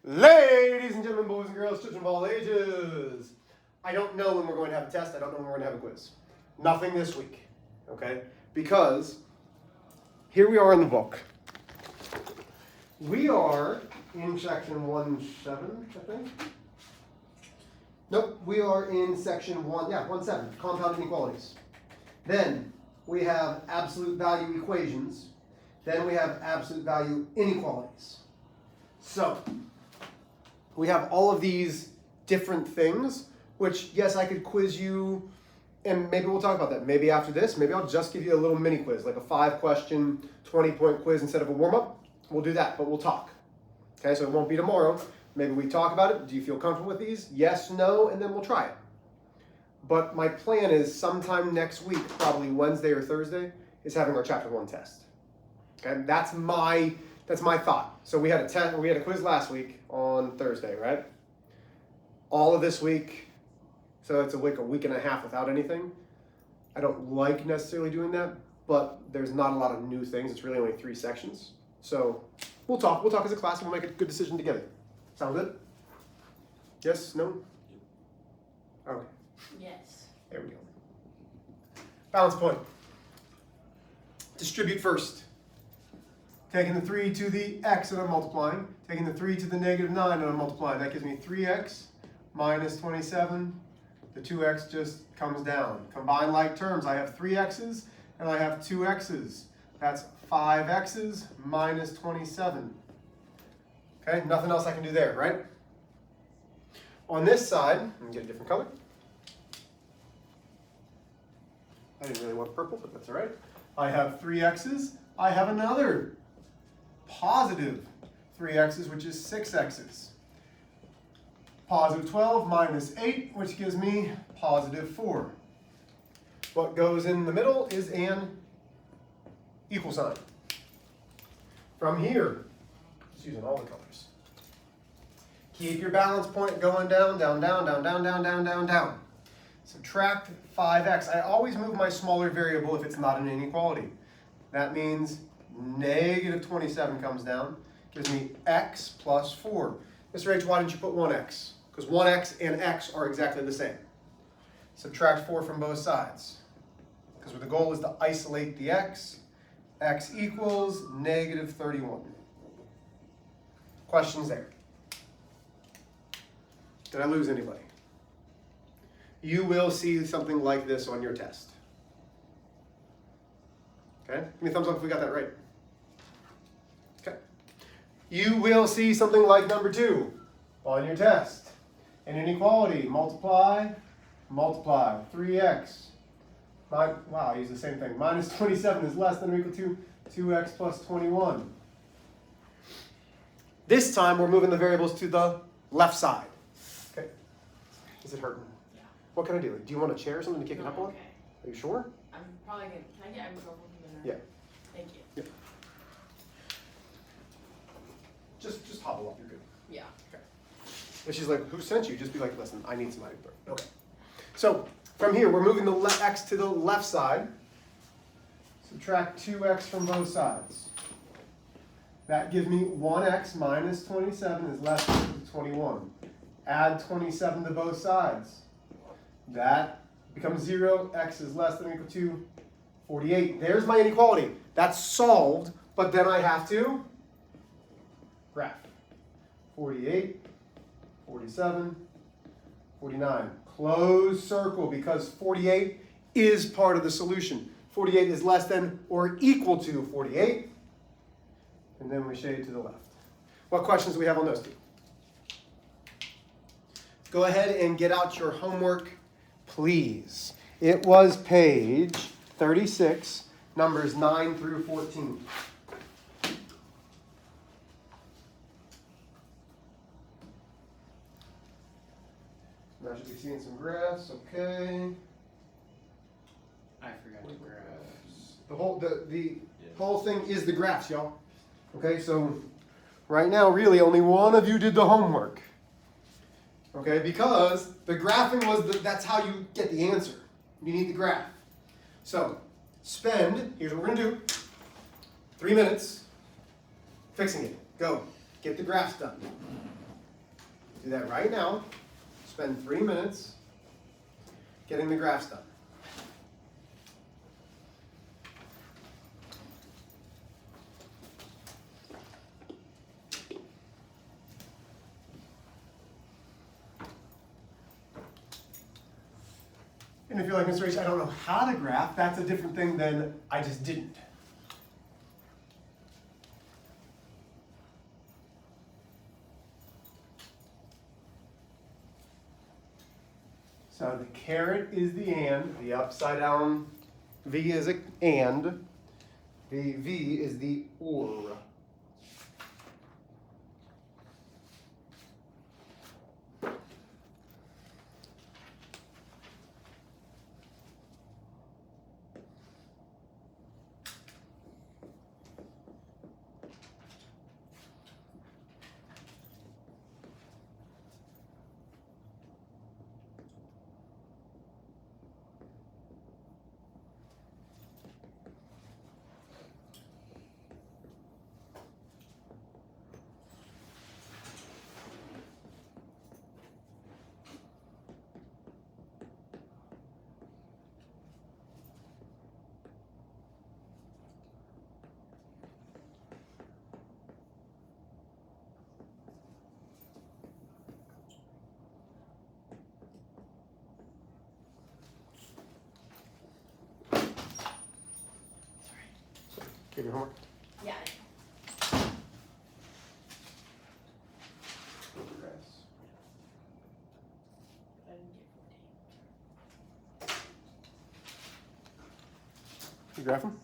Ladies and gentlemen, boys and girls, children of all ages. I don't know when we're going to have a test. I don't know when we're going to have a quiz. Nothing this week, okay? Because here we are in the book. We are in section 1.7, I think. Nope, we are in section 1.7, compound inequalities. Then we have absolute value equations. Then we have absolute value inequalities. So, we have all of these different things, which, yes, I could quiz you, and maybe we'll talk about that. Maybe after this, maybe I'll just give you a little mini quiz, like a 5-question, 20-point quiz instead of a warm-up. We'll do that, but we'll talk. Okay, so it won't be tomorrow. Maybe we talk about it. Do you feel comfortable with these? Yes, no, and then we'll try it. But my plan is sometime next week, probably Wednesday or Thursday, is having our chapter 1 test. Okay, that's my thought. So we had a quiz last week on Thursday, right? All of this week, so it's a week and a half without anything. I don't like necessarily doing that, but there's not a lot of new things. It's really only 3 sections. So we'll talk as a class and we'll make a good decision together. Sound good? Yes? No? Okay. Yes. There we go. Balance point. Distribute first. Taking the 3 to the x and I'm multiplying. Taking the 3 to the negative 9 and I'm multiplying. That gives me 3x minus 27. The 2x just comes down. Combine like terms. I have 3x's and I have 2x's. That's 5x's minus 27. Okay, nothing else I can do there, right? On this side, let me get a different color. I didn't really want purple, but that's all right. I have 3x's. I have another positive 3x's, which is 6x's. Positive 12 minus 8, which gives me positive 4. What goes in the middle is an equal sign. From here, just using all the colors. Keep your balance point going down, down, down, down, down, down, down, down, down. Subtract 5x. I always move my smaller variable if it's not an inequality. That means negative 27 comes down, gives me x plus 4. Mr. H, why didn't you put 1x? Because 1x and x are exactly the same. Subtract 4 from both sides. Because the goal is to isolate the x. X equals negative 31. Questions there? Did I lose anybody? You will see something like this on your test. Okay? Give me a thumbs up if we got that right. Okay. You will see something like number 2 on your test. An inequality, multiply, 3x. Wow, I use the same thing. Minus 27 is less than or equal to 2x plus 21. This time we're moving the variables to the left side. Okay. Is it hurting? Yeah. What can I do? Do you want a chair or something to kick it up on? Okay. Are you sure? I'm probably gonna. Can I get ibuprofen from the Yeah. nurse? Thank you. Yep. Just hobble up, you're good. Yeah. Okay. And she's like, who sent you? Just be like, listen, I need some ibuprofen. Okay. So from here, we're moving the x to the left side. Subtract 2x from both sides. That gives me 1x minus 27 is less than 21. Add 27 to both sides. That becomes 0. X is less than or equal to 48. There's my inequality. That's solved, but then I have to graph. 48, 47, 49. Close circle because 48 is part of the solution. 48 is less than or equal to 48. And then we shade to the left. What questions do we have on those two? Go ahead and get out your homework, please. It was page 36, numbers 9 through 14. Now should be seeing some graphs, okay. I forgot to grab. The whole thing is the graphs, y'all. Okay, so right now, really, only one of you did the homework. Okay, because the graphing was that's how you get the answer. You need the graph. So here's what we're gonna do. 3 minutes fixing it. Go. Get the graphs done. Do that right now. Spend 3 minutes getting the graphs done. And if you're like, Mr. H, I don't know how to graph, that's a different thing than I just didn't. So the caret is the and, the upside down V is a and, the V is the or. Give your homework. Yeah. I didn't get 14. You graph them?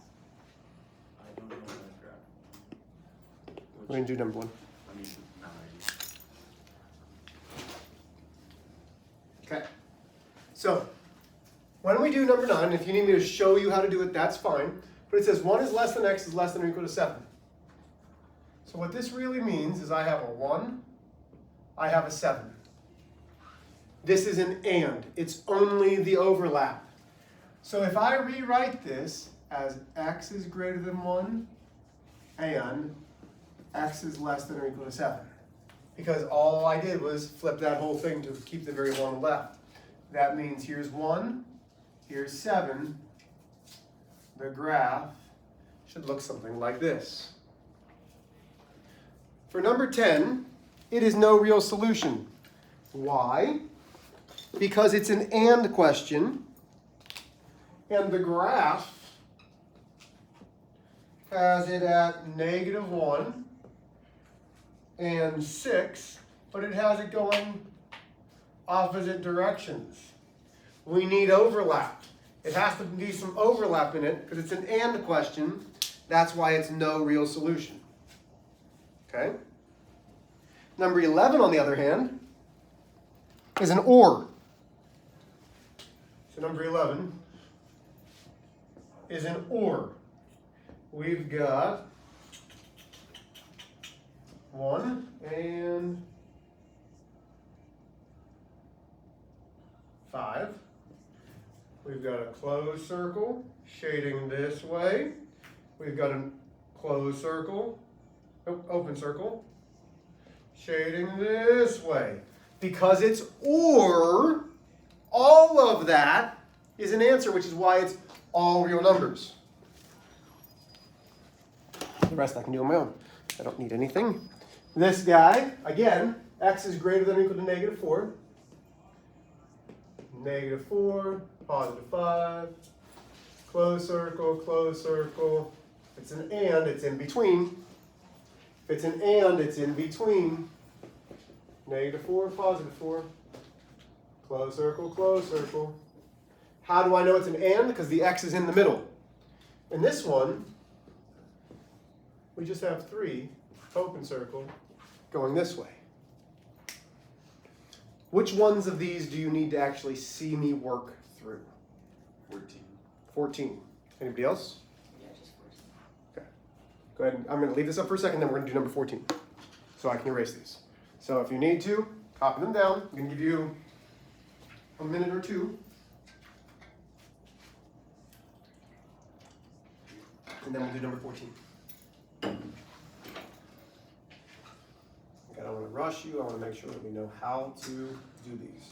I don't know what I graph. We're going to do number 1. I mean, 9. Okay. So, when we do number 9, if you need me to show you how to do it, that's fine. But it says 1 is less than x is less than or equal to 7. So what this really means is I have a 1, I have a 7. This is an and. It's only the overlap. So if I rewrite this as x is greater than 1 and x is less than or equal to 7. Because all I did was flip that whole thing to keep the variable on the left. That means here's 1, here's 7. The graph should look something like this. For number 10, it is no real solution. Why? Because it's an and question, and the graph has it at -1 and 6, but it has it going opposite directions. We need overlap. It has to be some overlap in it because it's an and question. That's why it's no real solution. Okay? Number 11, on the other hand, is an or. So number 11 is an or. We've got 1 and 5. We've got a closed circle shading this way. We've got a closed circle, open circle, shading this way. Because it's or, all of that is an answer, which is why it's all real numbers. The rest I can do on my own. I don't need anything. This guy, again, x is greater than or equal to -4. -4, +5, closed circle, closed circle. If it's an and, it's in between. If it's an and, it's in between. -4, +4, closed circle, closed circle. How do I know it's an and? Because the x is in the middle. In this one, we just have 3, open circle, going this way. Which ones of these do you need to actually see me work through? 14. 14. Anybody else? Yeah, just 14. Okay. Go ahead. I'm going to leave this up for a second, then we're going to do number 14. So I can erase these. So if you need to, copy them down. I'm going to give you a minute or two. And then we'll do number 14. Got don't want to rush you. I want to make sure that we know how to do these.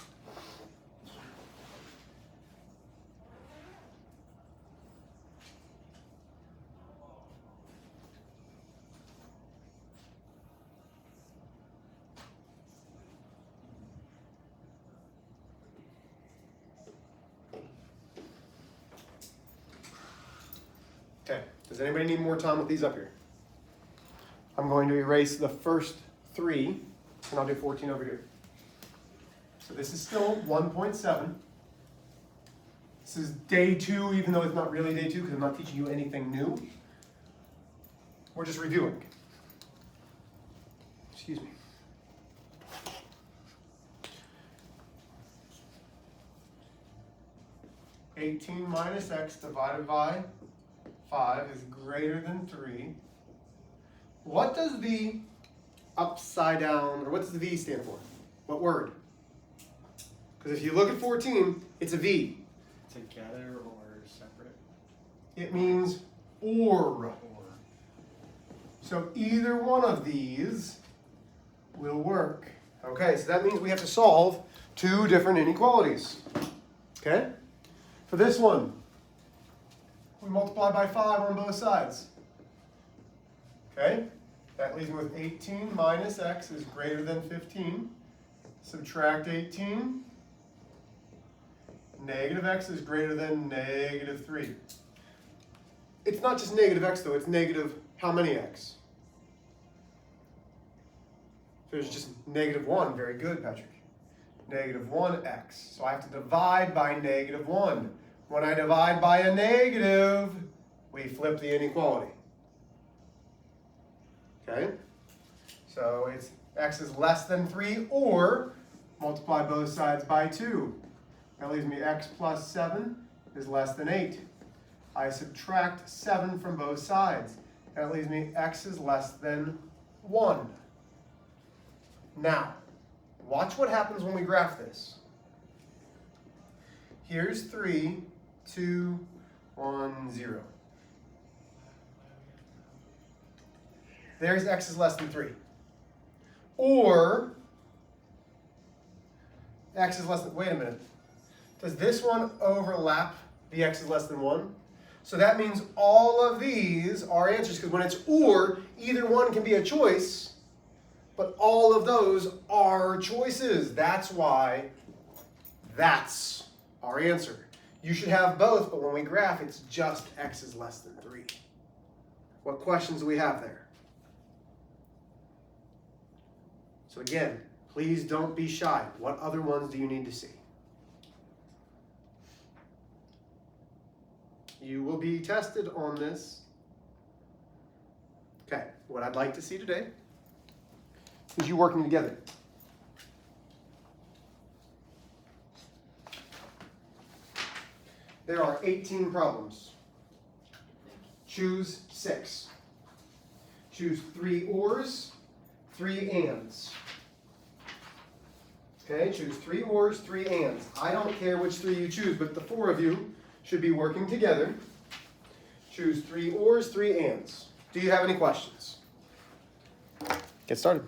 Okay, does anybody need more time with these up here? I'm going to erase the first 3, and I'll do 14 over here. So this is still 1.7. This is day 2, even though it's not really day 2, because I'm not teaching you anything new. We're just reviewing. Excuse me. (18 minus x divided by 5 is greater than 3. What does the upside down, or what does the v stand for? What word? Because if you look at 14, it's a v. Together or separate? It means or. Or. So either one of these will work. Okay, so that means we have to solve 2 different inequalities. Okay? For this one, we multiply by 5 on both sides. Okay? That leaves me with 18 minus x is greater than 15. Subtract 18. Negative x is greater than negative 3. It's not just negative x though, it's negative how many x? There's just negative 1. Very good, Patrick. Negative 1x. So I have to divide by negative 1. When I divide by a negative, we flip the inequality. Okay? So it's x is less than 3, or multiply both sides by 2. That leaves me x plus 7 is less than 8. I subtract 7 from both sides. That leaves me x is less than 1. Now, watch what happens when we graph this. Here's 3, 2, 1, 0. There's x is less than 3. Or, x is less than, wait a minute. Does this one overlap the x is less than 1? So that means all of these are answers, because when it's or, either one can be a choice, but all of those are choices. That's why that's our answer. You should have both, but when we graph, it's just x is less than 3. What questions do we have there? So again, please don't be shy. What other ones do you need to see? You will be tested on this. Okay, what I'd like to see today is you working together. There are 18 problems. Choose 6. Choose 3 ors, 3 ands. Okay, choose 3 ors, 3 ands. I don't care which 3 you choose, but the 4 of you should be working together. Choose 3 ors, 3 ands. Do you have any questions? Get started.